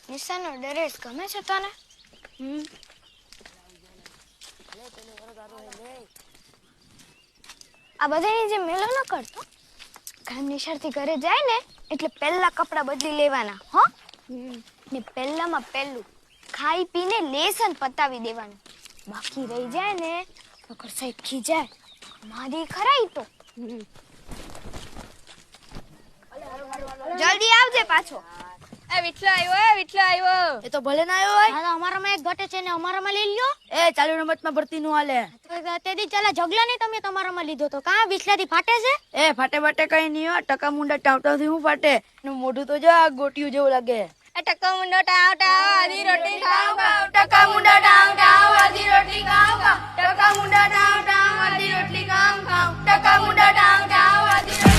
નિશાનો dress ગમે છે તને? આ બધાની જે મેલો ન કરતો. કામ નિશાળથી ઘરે જાય ને એટલે પહેલા કપડાં બદલી લેવાના, હો? ને પહેલામાં પહેલું ખાઈ પીને લેસન પતાવી દેવાનું. બાકી રહી જાય ને નકર સાહેબ ખીજાય. મારી ખરાઈ તો. જલ્દી આવજે પાછો. એ વિઠલો આવ્યો. એ તો ભલે ના આવ્યો હોય. હા, અમારામાં એક ઘટે છે ને અમારામાં લઈ લ્યો. એ ચાલુ રમતમાં ભરતી નું હાલે. તેદી ચાલા જગલા નહીં તમે તમારામાં લીધો તો કા વિછલાથી ફાટે છે? એ ફાટે બાટે કઈ નહીં હો. ટકા મુંડા ટાવટાથી હું ફાટે. એનું મોઢું તો જો આ ગોટિયું જેવું લાગે. ટકો મુંડો ટાવ ટાવ આધી રોટી ખાવ ખાવ. ટકા મુંડા ટાવ ટાવ આધી રોટલી ખાવ ખાવ. ટકા મુંડા ટાવ ટાવ આધી રોટલી ખાવ ખાવ. ટકા મુંડા ટાવ ટાવ આધી